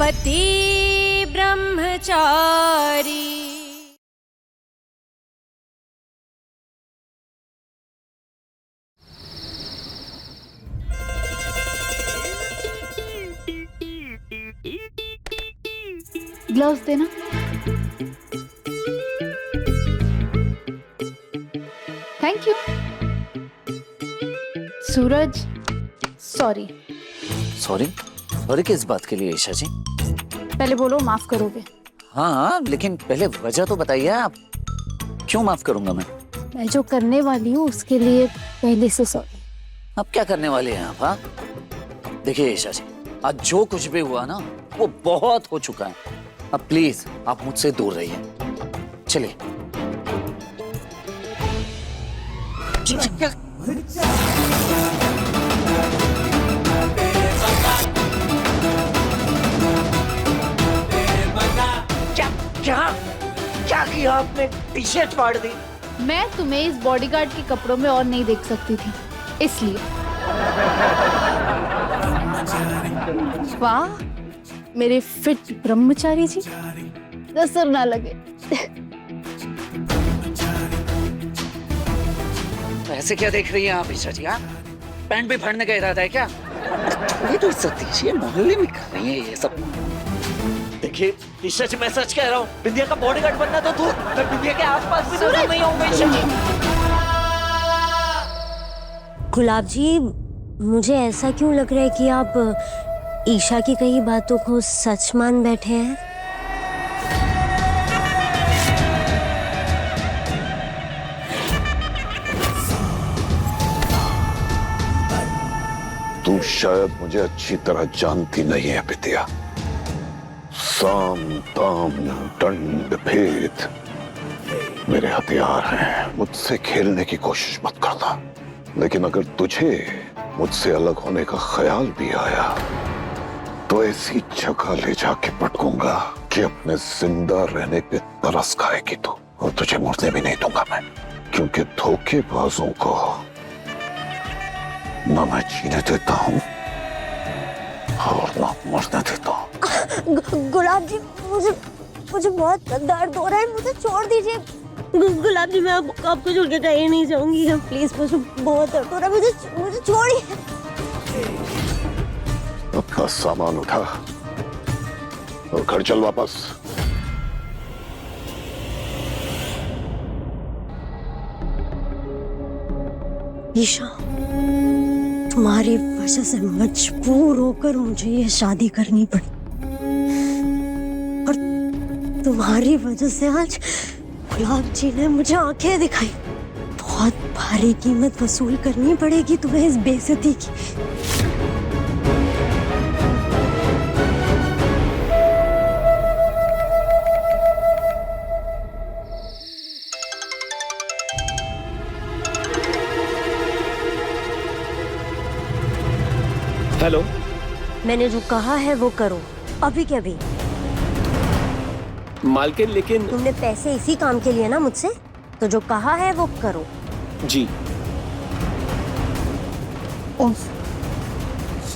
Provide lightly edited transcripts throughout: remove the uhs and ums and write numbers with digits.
पति ब्रह्मचारी। ग्लव्स देना। Thank you. Suraj, sorry. Sorry? Sorry किस बात के लिए ईशा जी? पहले बोलो माफ करोगे। हाँ, लेकिन पहले वजह तो बताइए आप। क्यों माफ करूंगा मैं जो करने वाली हूँ उसके लिए पहले से सॉरी। आप क्या करने वाले हैं आप? हाँ, देखिए ईशा जी, आज जो कुछ भी हुआ ना वो बहुत हो चुका है। अब प्लीज आप मुझसे दूर रहिए। चलिए। क्या किया आपने? टी शर्ट फाड़ दी। मैं तुम्हें इस बॉडीगार्ड के कपड़ों में और नहीं देख सकती थी, इसलिए। वाह मेरे फिट ब्रह्मचारी जी, नजर ना लगे। ऐसे क्या देख रही हैं आप ईशा जी? हाँ, पैंट भी फाड़ने का इरादा है क्या? थोड़ी तो इज्जत दीजिए, मोहल्ले में कर रही है ये सब। देखिए ईशा जी, मैं सच कह रहा हूँ, बिंदिया का बॉडीगार्ड बनना तो दूर, मैं बिंदिया के आसपास भी नजर नहीं आऊंगा ईशा जी। गुलाब जी, मुझे ऐसा क्यों लग रहा है कि आप ईशा की कई बातों को सच मान बैठे हैं? तू शायद मुझे अच्छी तरह जानती नहीं है बिटिया। साम दाम दंड भेद मेरे हथियार हैं। मुझसे खेलने की कोशिश मत करना। लेकिन अगर तुझे मुझसे अलग होने का ख्याल भी आया तो ऐसी जगह ले जाके पटकूंगा कि अपने जिंदा रहने पे तरस खाएगी तू, और तुझे मरने भी नहीं दूंगा मैं। क्योंकि धोखेबाजों को ना मैं जीने देता हूँ और ना मरने देता हूँ। गुलाब जी, मुझे बहुत दर्द हो रहा है, मुझे छोड़ दीजिए। गुलाब जी, मैं आपको छोड़ के कहीं नहीं जाऊंगी। प्लीज, मुझे बहुत दर्द हो रहा है, मुझे छोड़िए। अपना सामान उठा और घर चल वापस। ईशा, तुम्हारी वजह से मजबूर होकर मुझे ये शादी करनी पड़ी, और तुम्हारी वजह से आज गुलाब जी ने मुझे आंखें दिखाई। बहुत भारी कीमत वसूल करनी पड़ेगी तुम्हें इस बेइज्जती की। हेलो। मैंने जो कहा है वो करो, अभी के अभी। मालकिन, लेकिन तुमने पैसे इसी काम के लिए ना मुझसे, तो जो कहा है वो करो। जी।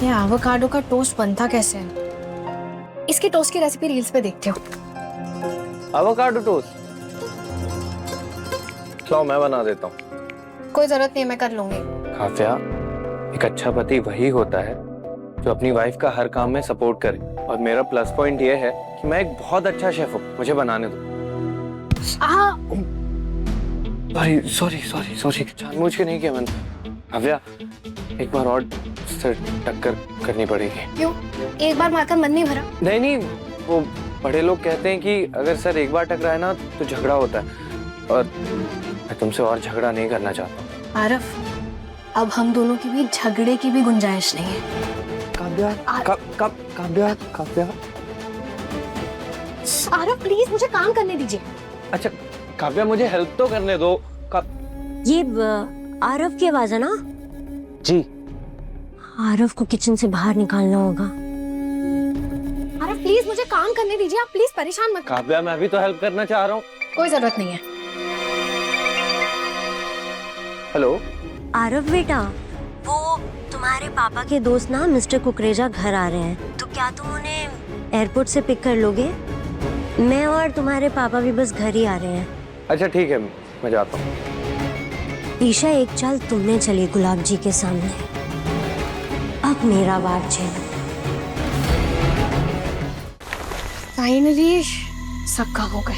ये एवोकाडो का टोस्ट बनता कैसे है? इसकी टोस्ट की रेसिपी रील्स पे देखते हो। एवोकाडो टोस्ट लाओ, मैं बना देता हूँ। कोई जरूरत नहीं, मैं कर लूंगी। काव्या, एक अच्छा पति वही होता है जो अपनी वाइफ का हर काम में सपोर्ट करे, और मेरा प्लस पॉइंट ये है कि मैं एक बहुत अच्छा शेफ हूँ, मुझे बनाने दो। सॉरी सॉरी सॉरी, जानबूझ के नहीं किया मैंने। काव्या, एक बार और से टक्कर करनी पड़ेगी। क्यों? एक बार मारकर मन नहीं भरा? नहीं नहीं, वो बड़े लोग कहते हैं कि अगर सर एक बार टकराए ना तो झगड़ा होता है, और मैं तुमसे और झगड़ा नहीं करना चाहता। आरफ, अब हम दोनों के बीच झगड़े की भी गुंजाइश नहीं है। काव्या, काव्या, काव्या। आरफ प्लीज, मुझे काम करने दीजिए। अच्छा काव्या, मुझे हेल्प तो करने दो। ये आरव की आवाज है ना? जी। आरव को किचन से बाहर निकालना होगा। आरफ प्लीज, मुझे काम करने दीजिए। आप प्लीज परेशान मत। काव्या, मैं भी तो हेल्प करना चाह रहा हूँ। कोई जरूरत नहीं है। हेलो आरव बेटा, वो तुम्हारे पापा के दोस्त ना मिस्टर कुकरेजा घर आ रहे हैं, तो क्या तुम उन्हें एयरपोर्ट से पिक कर लोगे? मैं और तुम्हारे पापा भी बस घर ही आ रहे हैं। अच्छा ठीक है, मैं जाता हूँ। ईशा, एक चाल तुमने चली गुलाब जी के सामने, अब मेरा बार चलो। फाइनली सब काम हो गए।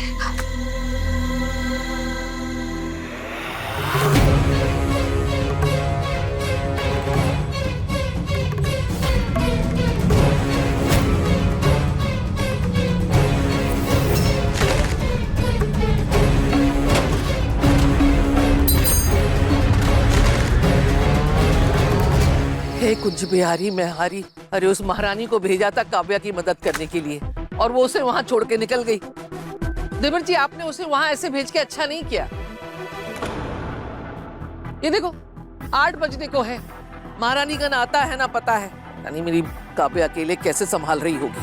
हे कुंज बिहारी मैं हारी। अरे उस महारानी को भेजा था काव्या की मदद करने के लिए और वो उसे वहां छोड़ के निकल गई। देवर जी, आपने उसे वहां ऐसे भेज के अच्छा नहीं किया। ये देखो 8 बजने को है, महारानी का ना आता है ना पता है। यानी मेरी काव्या अकेले कैसे संभाल रही होगी।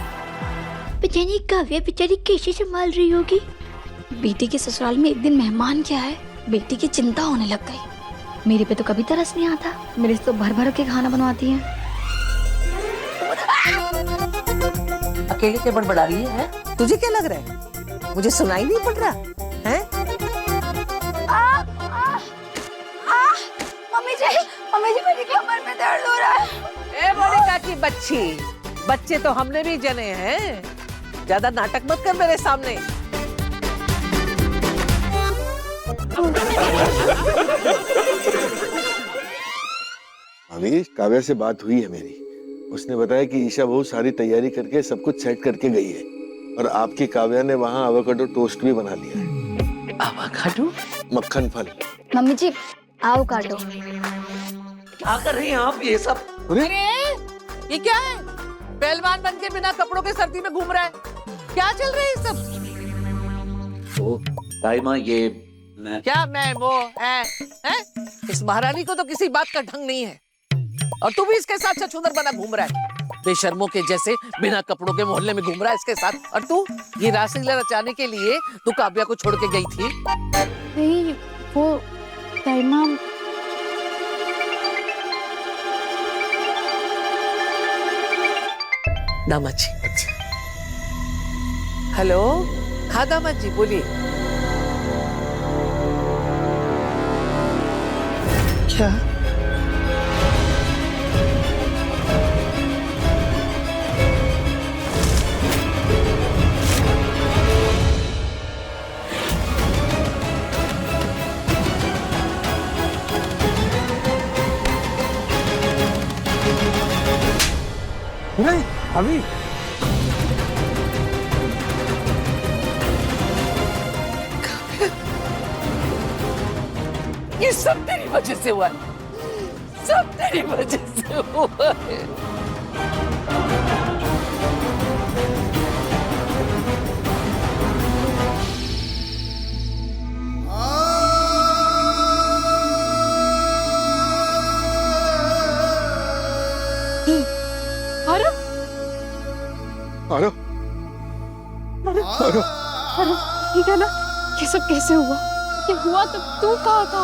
पता नहीं काव्या बेचारी कैसे संभाल रही होगी। बेटी के ससुराल में एक दिन मेहमान क्या है, बेटी की चिंता होने लग गई। मेरे पे तो कभी तरस नहीं आता, मेरे से तो भर भर के खाना बनवाती है। अकेले क्या बड़बड़ा रही है? तुझे क्या लग रहा है? मुझे सुनाई नहीं पड़ रहा है? मम्मी जी मेरी कमर में दर्द हो रहा है। ए मोनिका की बच्ची, बच्चे तो हमने भी जने हैं। ज्यादा नाटक मत कर मेरे सामने। अभी काव्या से बात हुई है मेरी, उसने बताया कि ईशा बहुत सारी तैयारी करके सब कुछ सेट करके गई है और आपकी काव्या ने वहाँ एवोकाडो टोस्ट भी बना लिया है। एवोकाडो? मक्खन फल। मम्मी जी आओ काटो। क्या कर रही हैं आप ये सब? अरे ये क्या है? पहलवान बन के बिना कपड़ों के सर्दी में घूम रहा है। क्या चल रहा है ये सब? ओ ताई माँ, ये मैं क्या मैं वो है? इस महारानी को तो किसी बात का ढंग नहीं है और तू भी इसके साथ छछूंदर बना घूम रहा है। बेशर्मों के जैसे बिना कपड़ों के मोहल्ले में घूम रहा है इसके साथ। और तू ये रासलीला रचाने के लिए तू काव्या को छोड़ के गई थी? नहीं वो ताईमा दामाद जी। हेलो, हाँ दामाद जी बोलिए। क्या? नहीं अभी ये सब तेरी वजह से हुआ है, सब तेरी वजह से हुआ है। आरो, ठीक है ना? ये सब कैसे हुआ? ये हुआ तो तू कहाँ था?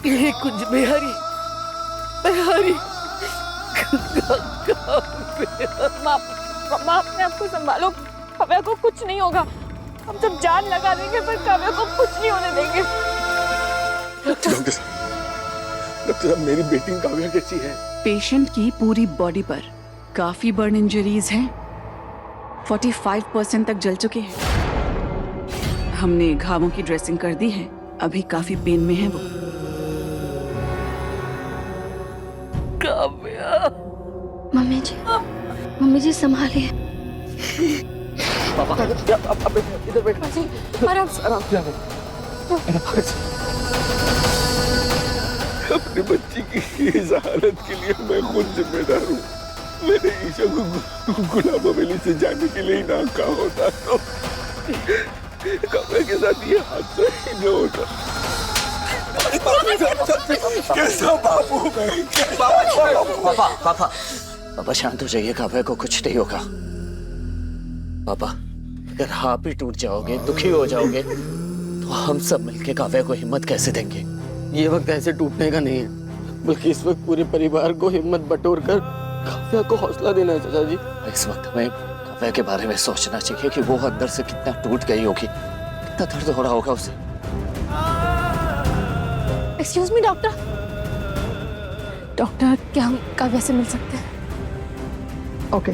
ये कुछ बिहारी बिहारी माँ अपने आप को संभालो, काव्या को कुछ नहीं होगा। हम सब जान लगा देंगे पर काव्या को कुछ नहीं होने देंगे। डॉक्टर साहब, मेरी बेटी काव्या कैसी है? पेशेंट की पूरी बॉडी पर काफी बर्न इंजरीज हैं। 45% तक जल चुके हैं। हमने घावों की ड्रेसिंग कर दी है, अभी काफी पेन में है वो। काव्या, मम्मी जी संभालिए। पापा अब इधर बैठ। आराम अपनी बच्ची की इस हालत के लिए मैं खुद जिम्मेदार हूँ। मैंने ईशा को गुलाब हवेली से जाने के लिए ना कहा होता तो काव्या के साथ ये हादसा ही न होता। कैसा बापू मैं? पापा पापा पापा शांत हो जाइए, काव्या को कुछ नहीं होगा। पापा अगर आप ही टूट जाओगे, दुखी हो जाओगे तो हम सब मिलके काव्या को हिम्मत कैसे देंगे? ये वक्त ऐसे टूटने का नहीं है, बल्कि इस वक्त पूरे परिवार को हिम्मत बटोर कर काव्या को हौसला देना है चाचा जी। इस वक्त हमें काव्या के बारे में सोचना चाहिए कि वो अंदर से कितना टूट गई होगी, कितना दर्द हो रहा होगा उसे। एक्सक्यूज मी डॉक्टर, डॉक्टर क्या हम काव्या से मिल सकते हैं? ओके।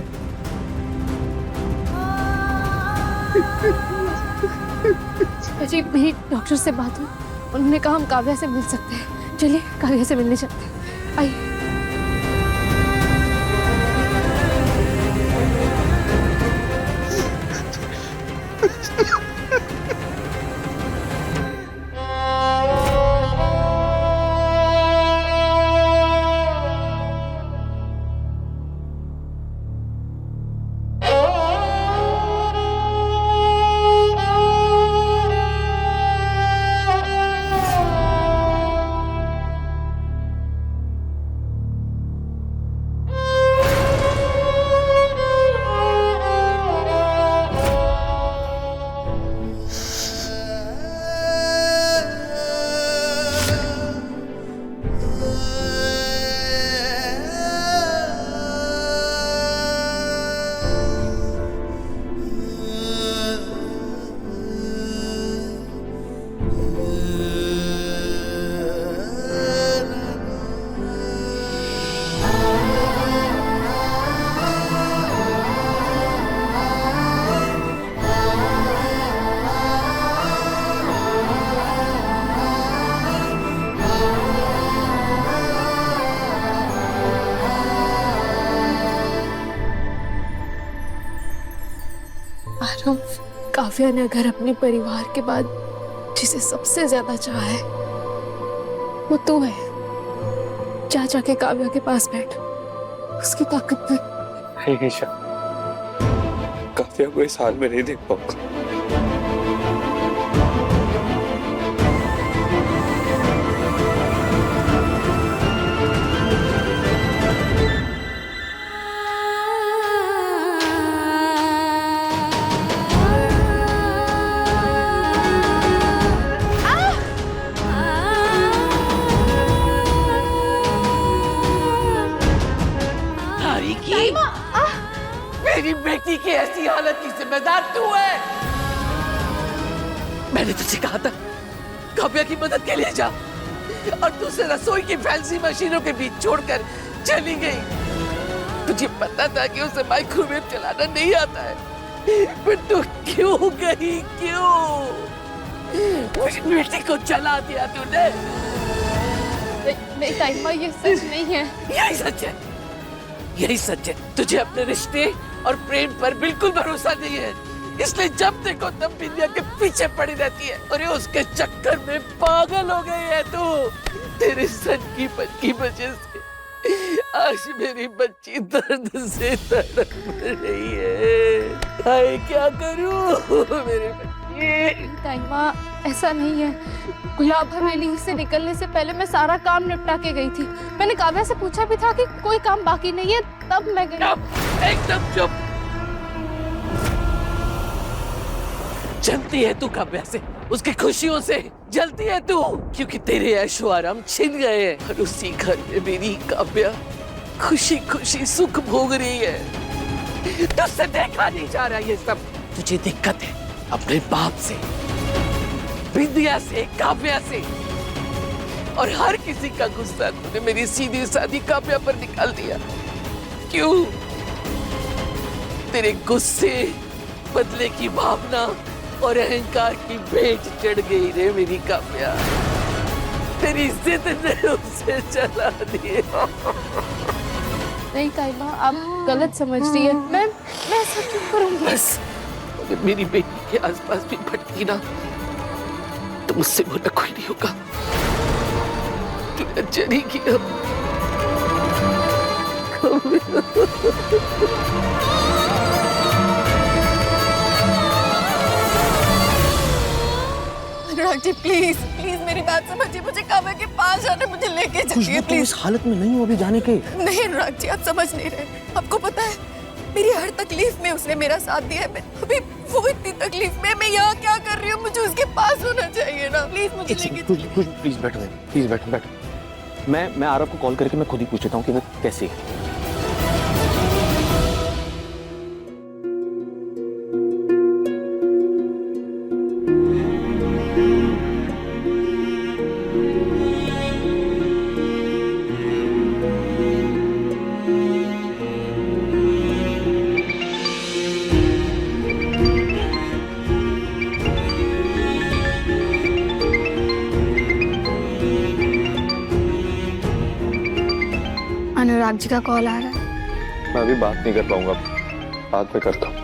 जी मेरी डॉक्टर से बात हुई, उन्होंने कहा हम काव्या से मिल सकते हैं। चलिए काव्या से मिलने चलते हैं, आइए। आरव, काव्या ने अगर अपने परिवार के बाद जिसे सबसे ज्यादा चाहा है वो तू है। जा जाके काव्या के पास बैठ, उसकी ताकत पर। नहीं ईशा, काव्या को इस हाल में नहीं देख पाऊंगा। मेरी बेटी की ऐसी हालत की जिम्मेदार तू है। मैंने तुझे कहा था काव्या की मदद के लिए जा, और तू उसे रसोई की फैंसी मशीनों के बीच छोड़कर चली गई। तुझे पता था कि उसे माइक्रोवेव चलाना नहीं आता है, पर तू क्यों गई? क्यों मुझे बेटी को चला दिया तूने? नहीं ताईमा, ये सच नहीं है। यही सच है, यही सच है। तुझे अपने रिश्ते और प्रेम पर बिल्कुल भरोसा नहीं है, इसलिए जब देखो तब बिंदिया के पीछे पड़ी रहती है और ये उसके चक्कर में पागल हो गई है तू। तेरे सच की पन की वजह से आज मेरी बच्ची दर्द से तड़प रही है। हाय क्या करूं मेरी बच्ची? ताईमा, ऐसा नहीं है। गुलाब हवेली से निकलने से पहले मैं सारा काम निपटा के गई थी। मैंने काव्या से पूछा भी था कि कोई काम बाकी नहीं है, तब मैं गई। एकदम चुप। जलती है तू काव्या से, उसकी खुशियों से जलती है तू, क्योंकि तेरे ऐशो आराम छिन गए हैं और उसी घर में मेरी काव्या खुशी खुशी सुख भोग रही है। तुझसे देखा नहीं जा रहा ये सब। तुझे दिक्कत है अपने बाप से, बिंदिया से, काव्या से, और हर किसी का गुस्सा तूने मेरी सीधी सादी काव्या पर निकाल दिया। क्यों? तेरे गुस्से, बदले की भावना और अहंकार की भेंट चढ़ गई रे मेरी काव्या। तेरी जिद ने उसे चला दिया। नहीं ताईमा, आप गलत समझ रही है। मैं ऐसा क्यों करूंगी? बस अगर मेरी बेटी के आसपास भी भटकी ना तो मुझसे बुरा कोई नहीं होगा। तूने चली किया। अनुराग जी प्लीज प्लीज मेरी बात समझिए, मुझे काव्या के पास जाने, मुझे लेके जाइए प्लीज। इस हालत में नहीं हो अभी जाने के। नहीं अनुराग जी, आप समझ नहीं रहे। आपको पता है मेरी हर तकलीफ में उसने मेरा साथ दिया है। मैं अभी वो इतनी तकलीफ में, मैं यहाँ क्या कर रही हूँ? मुझे उसके पास होना चाहिए ना। प्लीज मुझे लेके चलिए। प्लीज बैठो, प्लीज बैठो। मैं आरव को कॉल करके मैं खुद ही पूछ लेता हूँ कि वो कैसी है। अनुराग जी का कॉल आ रहा है। मैं अभी बात नहीं कर पाऊंगा, बाद में करता हूँ।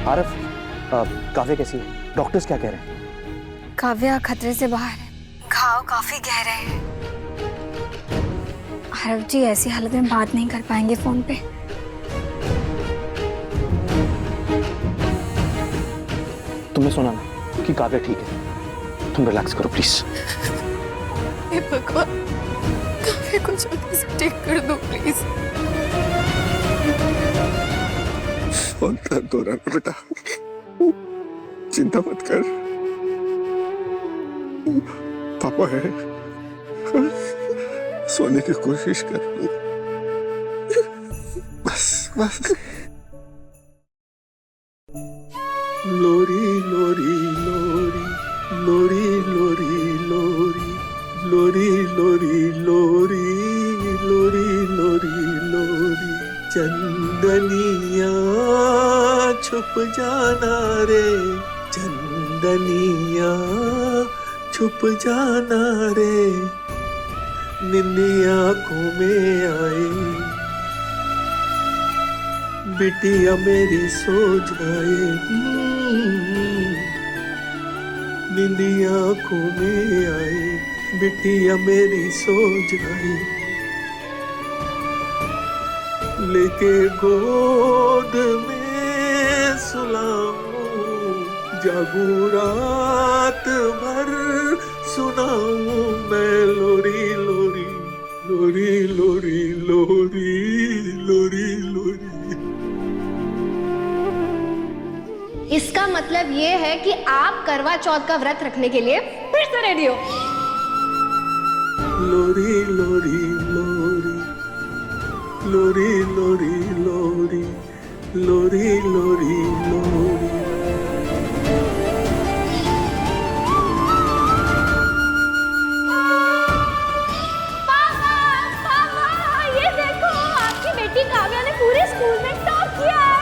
आरफ, काव्या कैसी है? डॉक्टर्स क्या कह रहे हैं? काव्या खतरे से बाहर है, घाव काफी गहरे हैं। आरव जी ऐसी हालत में बात नहीं कर पाएंगे फोन पे। तुमने सुना ना कि काव्या ठीक है? तुम रिलैक्स करो प्लीज। हे भगवान, काव्या को जल्दी से ठीक कर दो प्लीज। बहुत दर्द हो रहा है बेटा, चिंता मत कर, पापा है, सोने की कोशिश कर। बस बस। लोरी लोरी लोरी लोरी लोरी लोरी लोरी लोरी लोरी लोरी लोरी लोरी चंदनिया छुप जाना रे, चंदनिया छुप जाना रे, निंदिया आंखों में आए, बिटिया मेरी सो जाए, निंदिया आंखों में आए, बिटिया मेरी सो जाए, लेके गोद में सुलाऊं, जागूं रात भर सुनाऊं मैं लोरी लोरी लोरी लोरी लोरी लोरी लोरी। इसका मतलब ये है कि आप करवा चौथ का व्रत रखने के लिए फिर से रेडी हो। लोरी लोरी लोरी लोरी लोरी लोरी लोरी लोरी लोरी। ये देखो, आपकी बेटी काव्या ने पूरे स्कूल में टॉप किया है।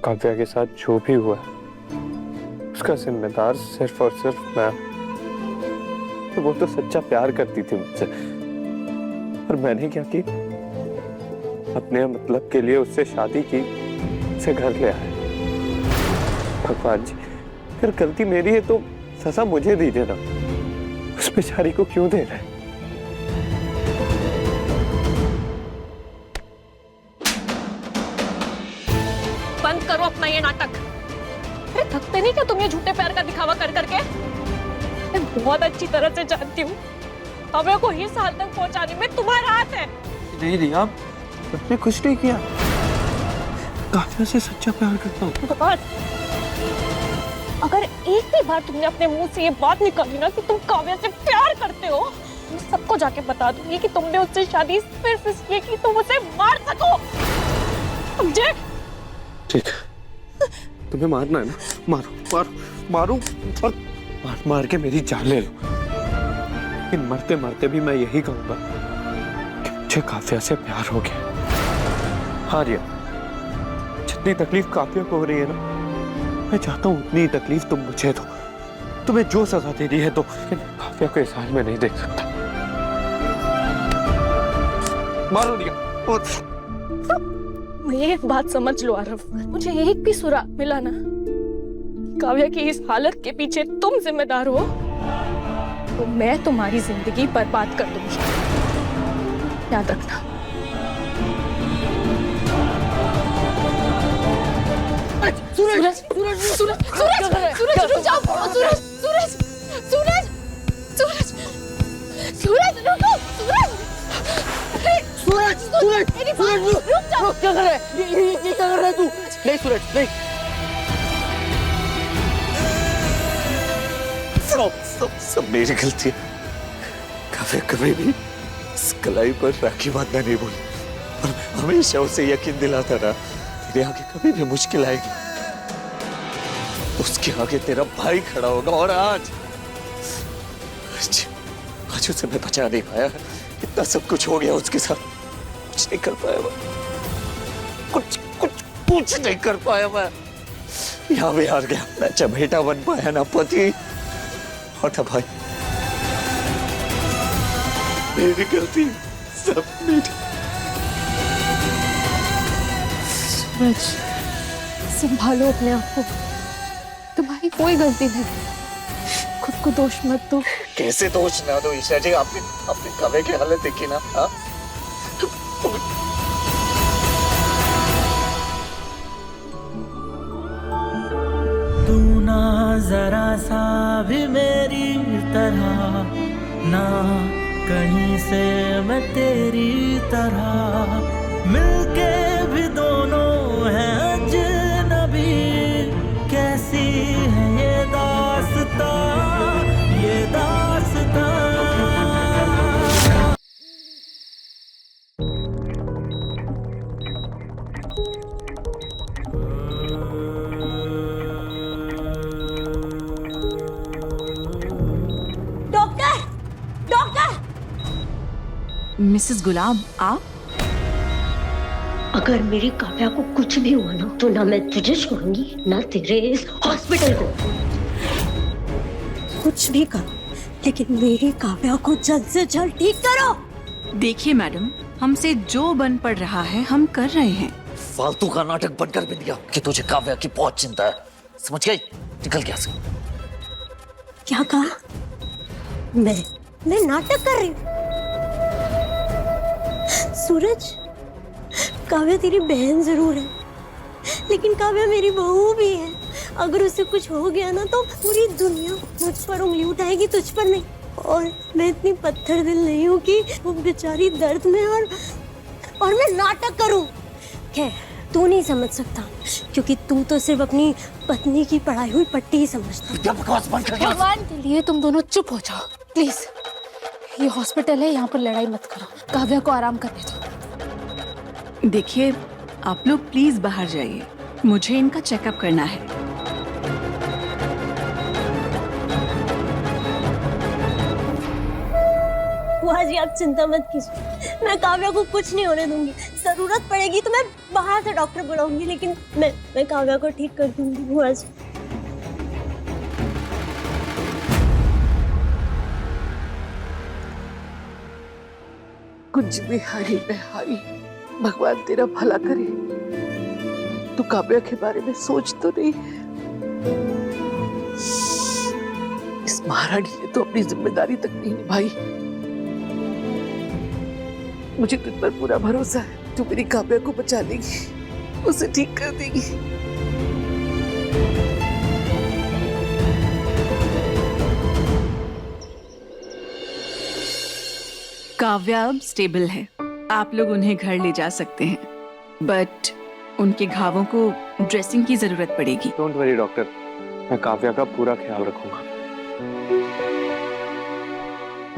काव्या के साथ जो भी हुआ उसका जिम्मेदार सिर्फ और सिर्फ मैं। वो तो सच्चा प्यार करती थी मुझसे, और मैंने क्या की, अपने मतलब के लिए उससे शादी की, उसे घर ले आया। भगवान जी, फिर गलती मेरी है तो सजा मुझे दीजिए ना, उस बेचारी को क्यों दे रहे हैं? बंद करो अपना ये नाटक। अरे थकते नहीं क्या तुम ये झूठे प्यार का दिखावा कर करके? मैं बहुत अच्छी तरह से जानती हूँ काव्या को इस हाल तक पहुंचाने में तुम्हारा हाथ है। नहीं रिया, मैंने कुछ नहीं किया, काव्या से सच्चा प्यार करता हूँ। अगर एक भी बार तुमने अपने मुंह से ये बात निकाली ना कि तुम काव्या से प्यार करते हो, मैं सबको जाके बता दूंगी कि तुमने उससे शादी सिर्फ इसलिए की तुम उसे मार सको। समझे? ठीक, तुम्हें मारना है ना, मारो मारो मारो, और मार मार के मेरी जान ले लो। लेकिन मरते मरते भी मैं यही कहूंगा कि मुझे काव्या से प्यार हो गया। हाँ रिया, जितनी तकलीफ काव्या को हो रही है ना, मैं चाहता हूँ उतनी तकलीफ तुम मुझे दो। तुम्हें जो सजा देनी है तो, लेकिन काव्या को इस हाल में नहीं देख सकता। मारो रिया। एक बात समझ लो आरव, मुझे एक भी सुराग मिला ना काव्या की इस हालत के पीछे तुम जिम्मेदार हो, तो मैं तुम्हारी जिंदगी बर्बाद कर दूंगी, याद रखना। सूरज, सूरज, सूरज, सूरज, सूरज, रुक जाओ, सूरज, सूरज, सूरज, सूरज, सूरज, रुको, सूरज, सूरज, सूरज, मेरी बात रुक जाओ। क्या कर रहा है? ये क्या कर रहा है तू? नहीं सूरज, नहीं। सब मेरी गलती है। काव्या कभी भी इस कलाई पर राखी बांधना नहीं बोली, और हमेशा उसे यकीन दिलाता रहा तेरे आगे कभी भी मुश्किल आएगी उसके आगे तेरा भाई खड़ा होगा। और आज उसे मैं बचा नहीं पाया। इतना सब कुछ हो गया उसके साथ, कुछ नहीं कर पाया मैं, कुछ नहीं कर पाया मैं। यहाँ भी हार गया, ना चमेटा बन पाया, ना पति और ना भाई। मेरी गलती, सब मेरी। सूरज, संभालो अपने आप को, तुम्हारी कोई गलती नहीं, खुद को दोष मत दो। कैसे दोष ना दो ईशा जी? आपने काव्या की हालत देखी ना? हाँ, तू ना जरा सा भी मेरी तरह, ना कहीं से मैं तेरी तरह, मिलके भी दोनों हैं अजनबी। कैसी है ये दास्तां, ये दास्तां। मिसेस गुलाब, आप? अगर मेरी काव्या को कुछ भी हुआ ना, तो ना मैं तुझे छोड़ूंगी, ना तेरे इस हॉस्पिटल को। कुछ भी करो, लेकिन मेरी काव्या को जल्द से जल्द ठीक करो। देखिए मैडम, हमसे जो बन पड़ रहा है हम कर रहे हैं। फालतू का नाटक बंद कर भी दिया कि तुझे काव्या की बहुत चिंता है, समझ गई? निकल गया से। क्या कहा? मैं नाटक कर रही हूँ? सूरज, काव्या तेरी बहन जरूर है, लेकिन काव्या मेरी बहू भी है। अगर उसे कुछ हो गया ना, तो पूरी दुनिया मुझ पर उंगली उठाएगी, तुझ पर नहीं। और मैं इतनी पत्थर दिल नहीं हूँ कि वो बेचारी दर्द में और मैं नाटक करूँ। खैर, तू नहीं समझ सकता, क्योंकि तू तो सिर्फ अपनी पत्नी की पढ़ाई हुई पट्टी ही समझता। भगवान के लिए तुम दोनों चुप हो जाओ प्लीज। ये हॉस्पिटल है, यहाँ पर लड़ाई मत करो, काव्या को आराम करने दो। देखिए, आप लोग प्लीज बाहर जाइए, मुझे इनका चेकअप करना है। बुआ जी, आप चिंता मत कीजिए, मैं काव्या को कुछ नहीं होने दूंगी। जरूरत पड़ेगी तो मैं बाहर से डॉक्टर बुलाऊंगी, लेकिन मैं काव्या को ठीक कर दूंगी बुआ जी। कुछ भी हारी मैं हारी, भगवान तेरा भला करे। तू काव्या के बारे में सोच तो नहीं? इस महारानी ने तो अपनी जिम्मेदारी तक नहीं निभाई। मुझे तुझ पर पूरा भरोसा है, तू मेरी काव्या को बचा लेगी, उसे ठीक कर देगी। काव्या अब स्टेबल है, आप लोग उन्हें घर ले जा सकते हैं, बट उनके घावों को ड्रेसिंग की जरूरत पड़ेगी। डोंट वरी डॉक्टर, मैं काव्या का पूरा ख्याल रखूंगा।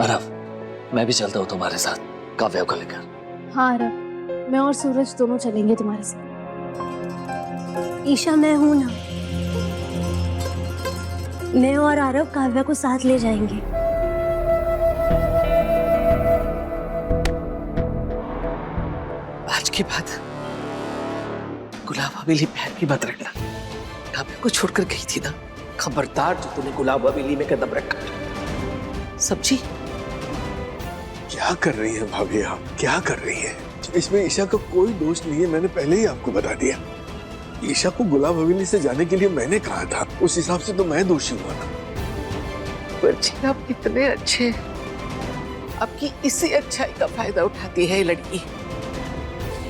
अरव, मैं भी चलता हूँ तुम्हारे साथ काव्या को लेकर। हाँ अरब, मैं और सूरज दोनों चलेंगे तुम्हारे साथ। ईशा, मैं हूं ना, मैं और आरव काव्या को साथ ले जाएंगे। के बाद गुलाब हवेली पैर भी मत रखना। काव्या को छोड़कर गई थी ना, खबरदार जो तूने गुलाब हवेली में कदम रखा। सब्जी क्या कर रही है भाभी आप, क्या कर रही है? इसमें ईशा का कोई दोष नहीं है, मैंने पहले ही आपको बता दिया। ईशा को गुलाब हवेली से जाने के लिए मैंने कहा था, उस हिसाब से तो मैं दोषी हुआ ना। बच्ची आप कितने अच्छे, आपकी इसी अच्छाई का फायदा उठाती है ये लड़की।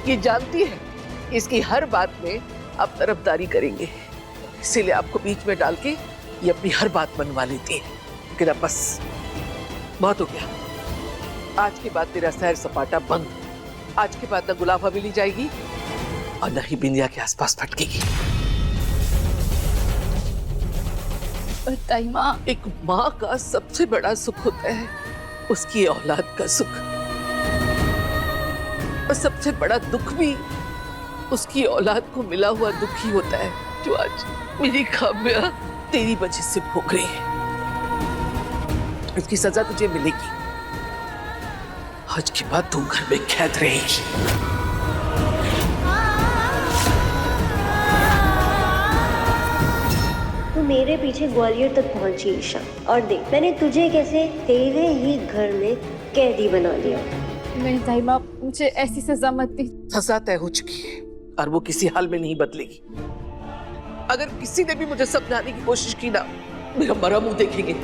ये जानती है इसकी हर बात में आप तरफदारी करेंगे, इसीलिए आपको बीच में डाल के ये अपनी हर बात मनवा लेती है। लेकिन अब बस बहुत हो गया, आज के बाद तेरा सैर सपाटा बंद। आज के बाद न गुलाब हवेली जाएगी और न ही बिंदिया के आसपास भटकेगी। ताई माँ, एक माँ का सबसे बड़ा सुख होता है उसकी औलाद का सुख, और सबसे बड़ा दुख भी उसकी औलाद को मिला हुआ दुख ही होता है, जो आज मेरी काव्या तेरी वजह से भोग रही है। इसकी सजा तुझे मिलेगी। आज के बाद तू घर में कैद रहेगी। तू मेरे पीछे ग्वालियर तक पहुंची ईशा, और देख मैंने तुझे कैसे तेरे ही घर में कैदी बना दिया। नहीं ताई माँ, मुझे ऐसी सजा मत दी। सजा तय हो चुकी है और वो किसी हाल में नहीं बदलेगी। अगर किसी ने भी मुझे समझाने की कोशिश की ना, मेरा मरा मुंह देखेंगे।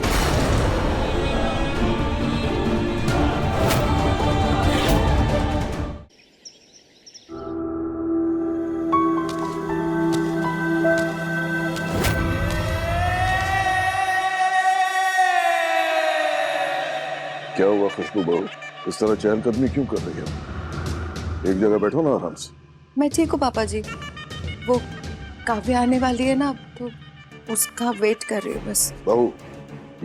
क्या हुआ खुशबू बहू, इस तरह चहलकदमी क्यों कर रही है? एक जगह बैठो ना आराम से। मैं ठीक हूँ पापा जी, वो काव्या आने वाली है ना, तो उसका वेट कर रही हूँ बस। बहू,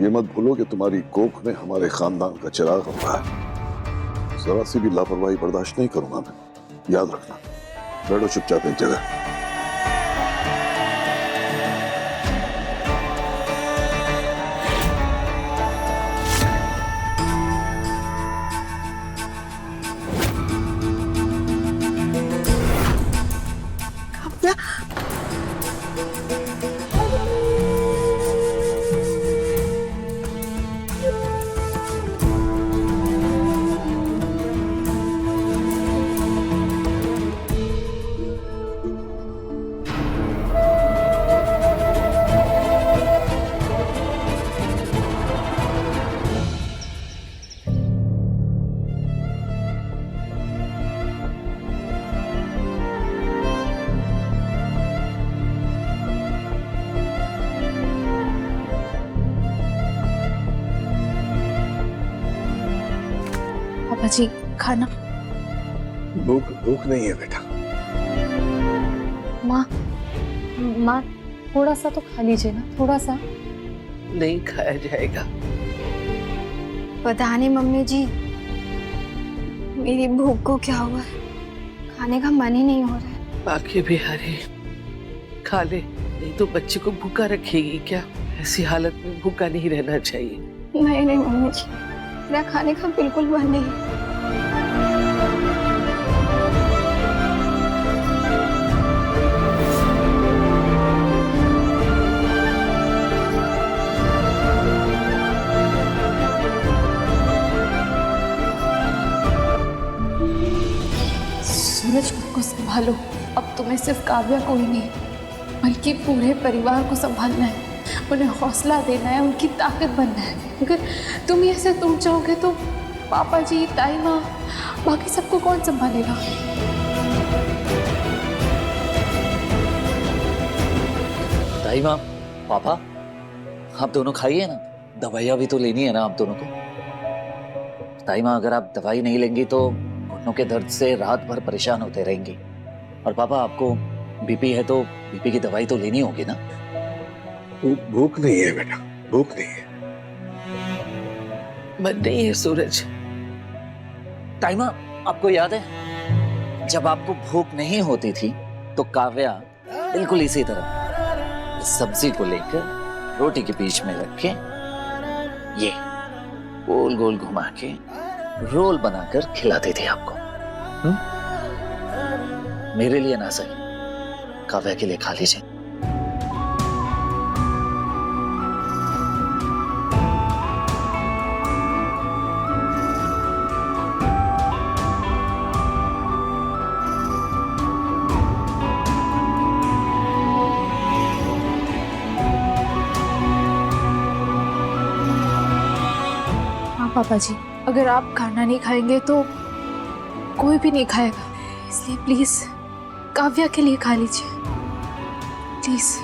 ये मत भूलो कि तुम्हारी कोख में हमारे खानदान का चिराग रहा है। जरा सी भी लापरवाही बर्दाश्त नहीं करूंगा मैं, याद रखना। बैठो चुपचाप एक जगह। पापा जी खाना। भूख नहीं है बेटा। माँ थोड़ा सा तो खा लीजिए ना, थोड़ा सा। नहीं खाया जाएगा। पता नहीं मम्मी जी, मेरी भूख को क्या हुआ है, खाने का मन ही नहीं हो रहा है। बाकी भी हरे खा ले, नहीं तो बच्चे को भूखा रखेगी क्या? ऐसी हालत में भूखा नहीं रहना चाहिए। नहीं नहीं मम्मी जी, मेरा खाने का बिल्कुल मन नहीं। सूरज को संभालो, अब तुम्हें सिर्फ काव्या को ही नहीं बल्कि पूरे परिवार को संभालना है, उन्हें हौसला देना है, उनकी ताकत बनना है। अगर तुम ऐसे टूट जाओगे तो पापा जी, ताई माँ, बाकी सबको कौन संभालेगा? ताई माँ, पापा, आप दोनों खाइए ना, दवाइयाँ भी तो लेनी है ना आप दोनों को। ताई माँ, अगर आप दवाई नहीं लेंगी तो घुटनों के दर्द से रात भर परेशान होते रहेंगी। और पापा, आपको बीपी है तो बीपी की दवाई तो लेनी होगी ना। भूख नहीं है बेटा, भूख नहीं है। मन नहीं है सूरज। ताई माँ, आपको याद है जब आपको भूख नहीं होती थी तो काव्या बिल्कुल इसी तरह सब्जी को लेकर रोटी के बीच में रख के ये गोल गोल घुमा के रोल बनाकर खिलाती थी आपको। मेरे लिए ना सही, काव्या के लिए खा लीजिए। हाँ पापा जी, अगर आप खाना नहीं खाएंगे तो कोई भी नहीं खाएगा, इसलिए प्लीज काव्या के लिए खा लीजिए, प्लीज।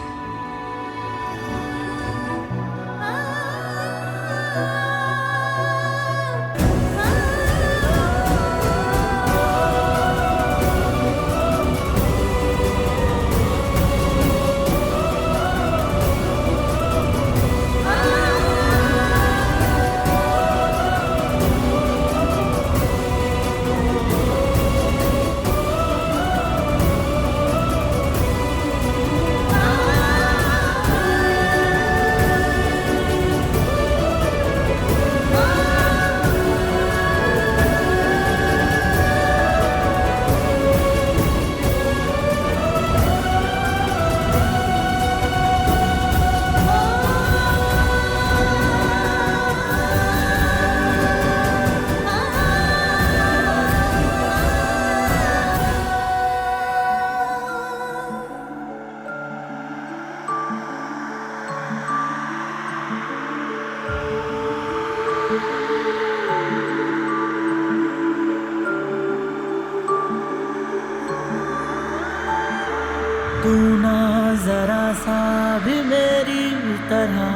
तू ना जरा सा भी मेरी तरह,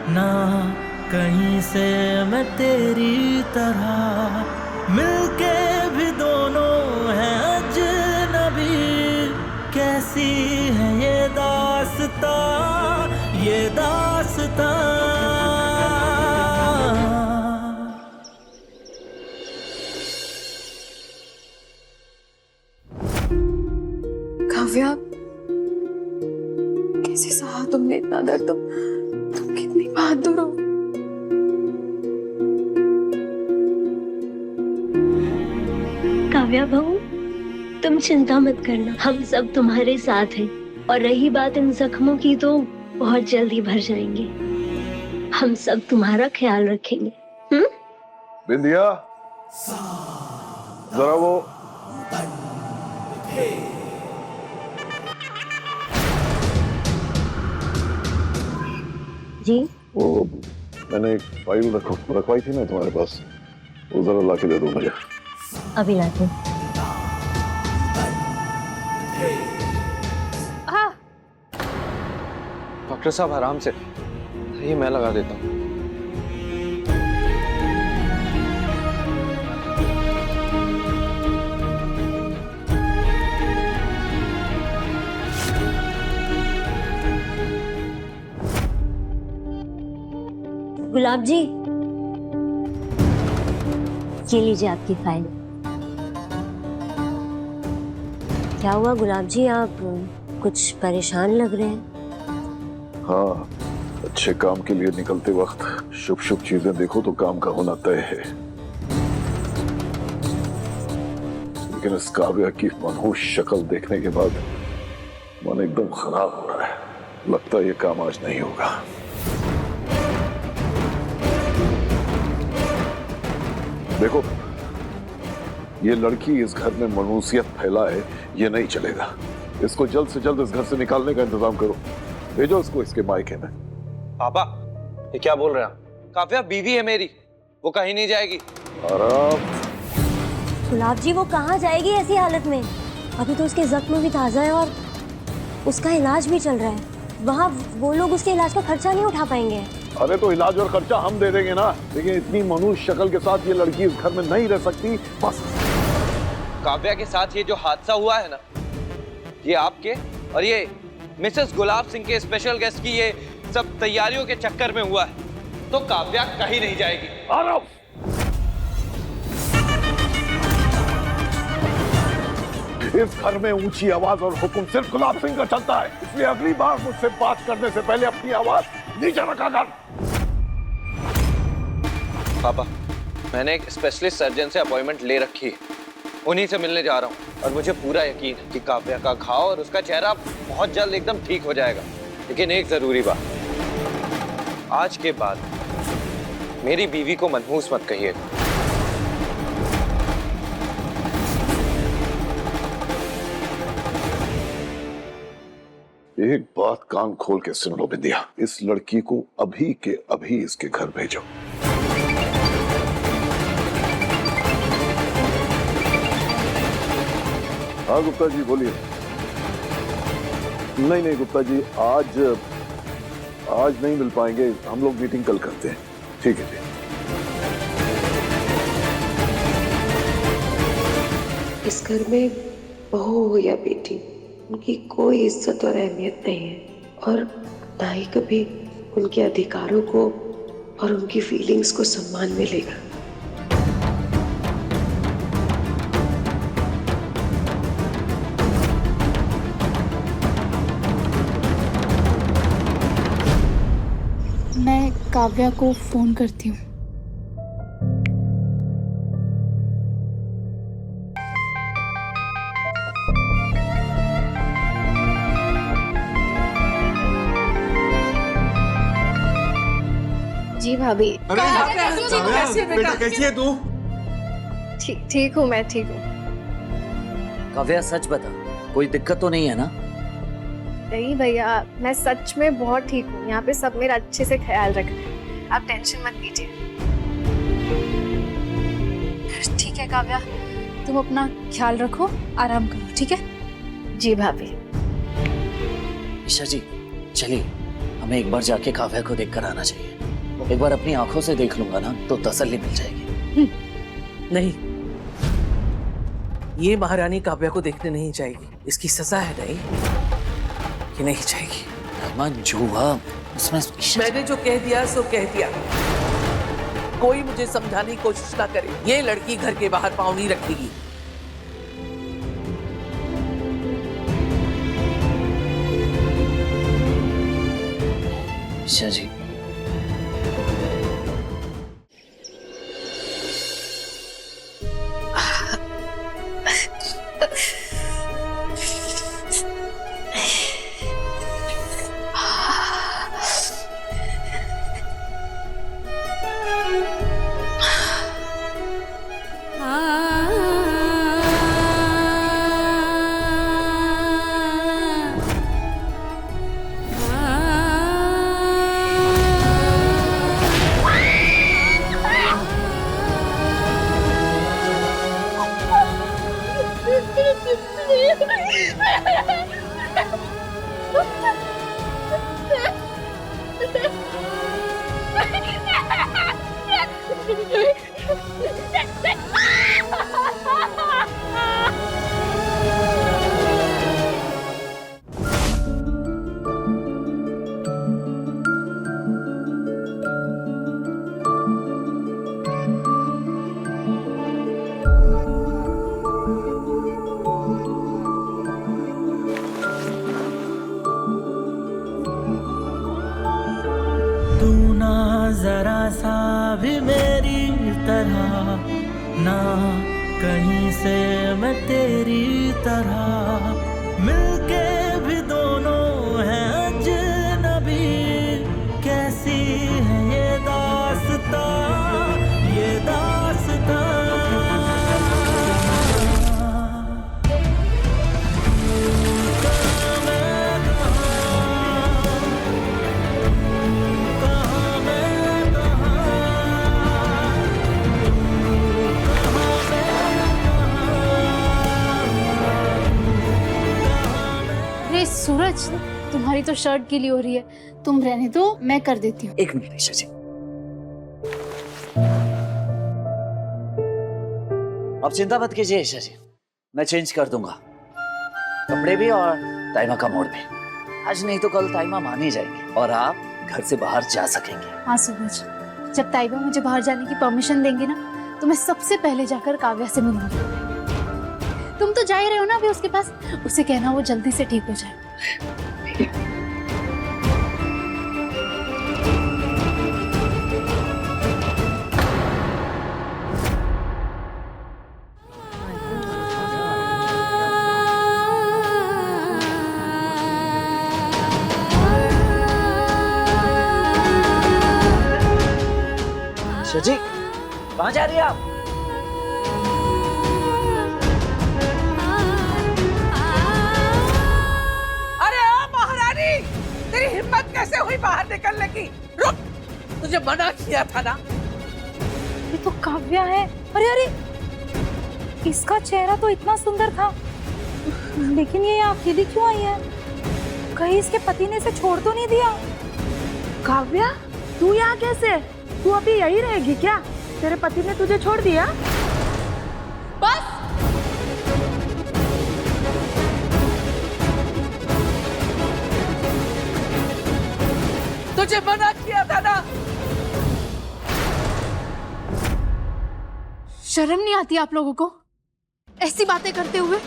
ना कहीं से मैं तेरी तरह, मिलके भी दोनों हैं अजनबी। कैसी है ये दास्तां, ये दास्तां। काव्या, कैसे सहा तुमने इतना दर्द? तुम कितनी बहादुर हो। काव्या बहू, तुम चिंता मत करना, हम सब तुम्हारे साथ हैं। और रही बात इन जख्मों की, तो बहुत जल्दी भर जाएंगे। हम सब तुम्हारा ख्याल रखेंगे। बिंदिया, जरा वो जी, वो मैंने एक फाइल रखवाई थी ना तुम्हारे पास, वो जरा ला के दे दो मुझे। अभी लाते हैं। डॉक्टर साहब आराम से, ये मैं लगा देता हूँ। गुलाब जी, ये लीजिए आपकी फाइल। क्या हुआ गुलाब जी, आप कुछ परेशान लग रहे हैं? हाँ, अच्छे काम के लिए निकलते वक्त शुभ शुभ चीजें देखो तो काम का होना तय है। लेकिन इस काव्या की मनहूस शक्ल देखने के बाद मन एकदम खराब हो रहा है। लगता है ये काम आज नहीं होगा। देखो, ये लड़की इस घर में मनुष्यत फैलाए, ये नहीं चलेगा। इसको जल्द से जल्द इस घर से निकालने का इंतजाम करो। भेजो इसको इसके मायके में। पापा, ये क्या बोल रहे हैं? काव्या बीवी है मेरी, वो कहीं नहीं जाएगी। आराम। गुलाब जी, वो कहाँ जाएगी ऐसी हालत में? अभी तो उसके जख्म भी ताजा है और उसका इलाज भी चल रहा है। वहाँ वो लोग उसके इलाज का खर्चा नहीं उठा पाएंगे। अरे तो इलाज और खर्चा हम दे देंगे ना, लेकिन इतनी मनुष्य शक्ल के साथ ये लड़की इस घर में नहीं रह सकती। बस। काव्या के साथ ये जो हादसा हुआ है ना, ये आपके और ये मिसेस गुलाब सिंह के स्पेशल गेस्ट की ये सब तैयारियों के चक्कर में हुआ है। तो काव्या कहीं नहीं जाएगी। इस घर में ऊंची आवाज और हुक्म सिर्फ गुलाब सिंह का चलता है, इसलिए अगली बार मुझसे बात करने से पहले अपनी आवाज नीचे रखा कर। पापा, मैंने एक स्पेशलिस्ट सर्जन से अपॉइंटमेंट ले रखी है। उन्हीं से मिलने जा रहा हूँ और मुझे पूरा यकीन है कि काव्या का घाव और उसका चेहरा बहुत जल्द एकदम ठीक हो जाएगा। लेकिन एक जरूरी बात, आज के बाद मेरी बीवी को मनहूस मत कहिएगा। एक बात कान खोल के सुन लो बिंदिया, इस लड़की को अभी के अभी इसके घर भेजो। हाँ गुप्ता जी बोलिए। नहीं गुप्ता जी, आज नहीं मिल पाएंगे, हम लोग मीटिंग कल करते हैं। ठीक है जी। इस घर में बहू हो या बेटी, उनकी कोई इज्जत और अहमियत नहीं है, और ना ही कभी उनके अधिकारों को और उनकी फीलिंग्स को सम्मान मिलेगा। मैं काव्या को फोन करती हूँ। जी भाभी। बेटा कैसी है तू? ठीक हूँ, मैं ठीक हूँ। काव्या सच बता, कोई दिक्कत तो नहीं है ना? नहीं भैया, मैं सच में बहुत ठीक हूँ। यहाँ पे सब मेरा अच्छे से ख्याल रख रहे हैं, आप टेंशन मत कीजिए। ठीक है काव्या, तुम अपना ख्याल रखो, आराम करो, ठीक है? जी भाभी। ईशा जी चलिए, हमें एक बार जाके काव्या को देख कर आना चाहिए। एक बार अपनी आंखों से देख लूंगा ना तो तसल्ली मिल जाएगी। नहीं, ये महारानी काव्या को देखने नहीं जाएगी। इसकी सजा है नहीं कि नहीं जाएगी। रहमान जो हुआ उसमें मैंने जो कह दिया सो कह दिया। कोई मुझे समझाने की कोशिश ना करे। ये लड़की घर के बाहर पांव नहीं रखेगी। ईशा जी, तू ना जरा सा भी मेरी तरह, ना कहीं से मैं तेरी तरह, मिलके भी दोनों हैं अजनबी। कैसी है ये दास्तां, ये दास्तां। सूरज, तुम्हारी तो शर्ट गीली हो रही है, तुम रहने दो, मैं कर देती हूँ। एक मिनट ईशा जी। आप चिंता मत कीजिए ईशा जी, मैं चेंज कर दूंगा कपड़े भी और ताइमा का मोड भी। आज नहीं तो कल ताइमा मान ही जाएंगे और आप घर से बाहर जा सकेंगे। हाँ सूरज, जब ताइबा मुझे बाहर जाने की परमिशन देंगे ना, तो मैं सबसे पहले जाकर काव्या से मिलूंगी। तुम तो जा ही रहे हो ना अभी उसके पास, उसे कहना वो जल्दी से ठीक हो जाए। ईशा जी कहाँ जा रही है आप? अरे ओ महारानी, तेरी हिम्मत कैसे हुई बाहर निकलने की? रुक, तुझे मना किया था ना। ये तो काव्या है। अरे अरे, इसका चेहरा तो इतना सुंदर था, लेकिन ये यहाँ अकेली क्यों आई है? कहीं इसके पति ने इसे छोड़ तो नहीं दिया? काव्या, तू यहाँ कैसे? तू अभी यही रहेगी क्या? तेरे पति ने तुझे छोड़ दिया? बस तुझे मना किया था ना। शर्म नहीं आती आप लोगों को ऐसी बातें करते हुए?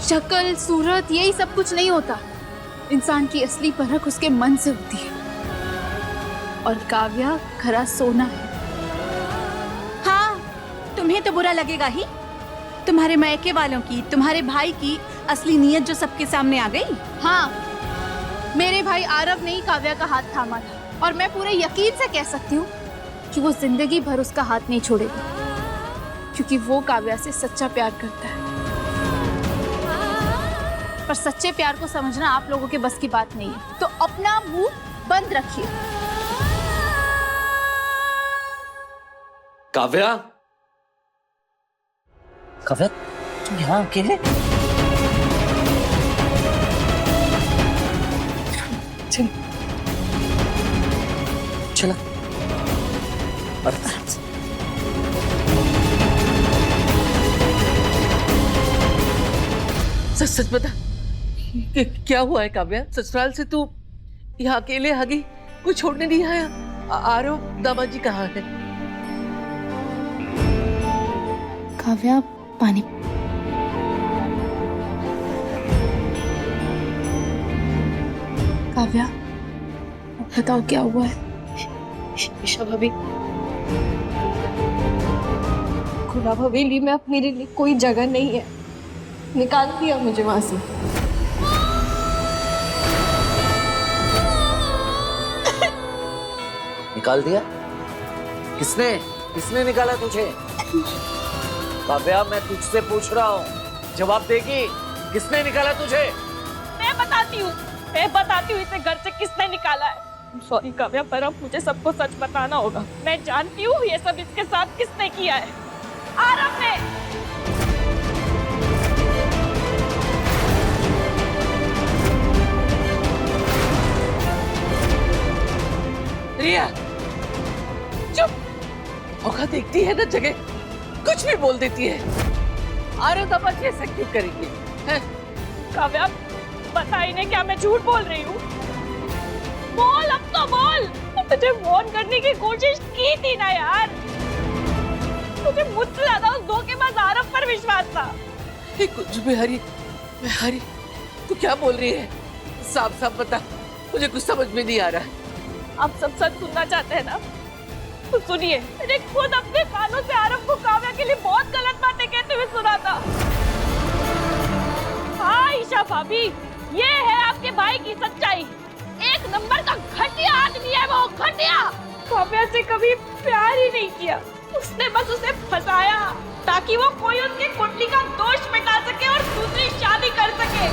शक्ल सूरत यही सब कुछ नहीं होता, इंसान की असली परख उसके मन से होती है। और काव्या खरा सोना है। हाँ, तुम्हें तो बुरा लगेगा ही। तुम्हारे मायके वालों की, तुम्हारे भाई की असली नीयत जो सबके सामने आ गई। हाँ, मेरे भाई आरव ने ही काव्या का हाथ थामा था, और मैं पूरे यकीन से कह सकती हूँ कि वो जिंदगी भर उसका हाथ नहीं छोड़ेगा, क्योंकि वो काव्या से सच्चा प्यार करता है। पर सच्चे प्यार को समझना आप लोगों के बस की बात नहीं है, तो अपना मुंह बंद रखिए। काव्या, काव्या तुम यहाँ अकेले? चल चला। सच सच बता, क्या हुआ है काव्या? ससुराल से तू यहाँ अकेले आ गई, कोई छोड़ने नहीं आया? आरव दामाजी कहाँ है? काव्या, पानी। काव्या, बताओ क्या हुआ है? ईशा भाभी, खुला हवेली में अब मेरे लिए कोई जगह नहीं है, निकाल दिया मुझे वहां से। निकाल दिया? किसने किसने निकाला तुझे? काव्या, मैं तुझसे पूछ रहा हूँ, जवाब देगी। किसने निकाला तुझे? मैं बताती हूँ इसे घर से किसने निकाला है। सॉरी काव्या, पर अब मुझे सबको सच बताना होगा। मैं जानती हूँ ये सब इसके साथ किसने किया है। आरव ने। रिया, चुप। औका देखती है ना जगह, कुछ भी बोल देती है। आरव दामाजी ऐसा क्यों करेंगे? काव्या, बता इन्हें क्या मैं झूठ बोल रही हूँ? बोल, अब तो बोल। तुझे फोन करने की कोशिश की थी ना यार। मुझे मुझसे ज्यादा उस धोखेबाज आरव पर विश्वास था। कुछ भी हरी, मैं हरी, तू क्या बोल रही है? साफ साफ बता, मुझे कुछ समझ में नहीं आ रहा है। आप सब सच सुनना चाहते हैं ना? तो सुनिए, मैंने खुद अपने कानों से आरव को काव्या के लिए बहुत गलत बातें कहते हुए सुना था। हाँ ईशा भाभी, ये है आपके भाई की सच्चाई। एक नंबर का घटिया आदमी है वो, घटिया। काव्या से कभी प्यार ही नहीं किया, उसने बस उसे फंसाया ताकि वो कोई उसकी कुंडली का दोष मिटा सके और दूसरी शादी कर सके।